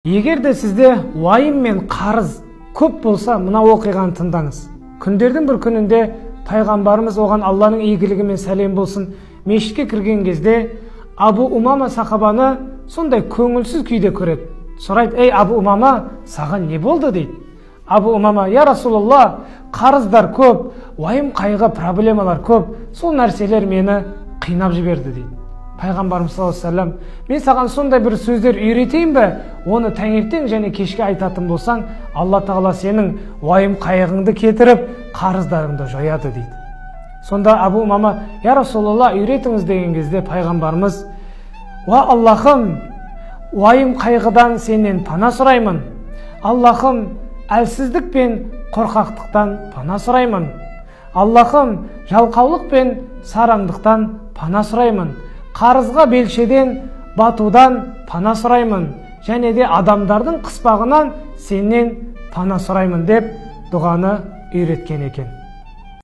Егер де сізде уайым мен қарыз көп болса, мына оқиғаны тыңдаңыз. Күндердің бір күнінде пайғамбарымыз, оған Алланың игілігі мен сәлем болсын, мешітке кірген кезде Абу Умама сахабаны сондай көңілсіз күйде көреді. Сұрайды: ей Абу Умама, саған не болды дейді. Абу Умама: я Расулалла, қарыздар көп, уайым қайғы проблемалар көп, сол нәрселер мені қинап жіберді дейді. Пайғамбарымыз саллаллаху алейхи вассалам: мен саған сондай бір сөздер үйретейін бе, оны таңертең және кешке айтатын болсаң, Алла тағала сенің уайым қайғыңды кетіріп, қарыздарыңды жояды дейді. Сонда Абу Умама: я Расулалла, үйретіңіз деген кезде пайғамбарымыз: уа Аллахым, уайым қайғыдан сенен пана сұраймын. Аллахым, әлсіздік пен қорқақтықтан пана сұраймын. Аллахым, жалқаулық пен сараңдықтан пана сұраймын. Қарызға белшеден, батудан пана сұраймын. Және де адамдардың қыспағынан сенен пана сұраймын деп дұғаны үйреткен екен.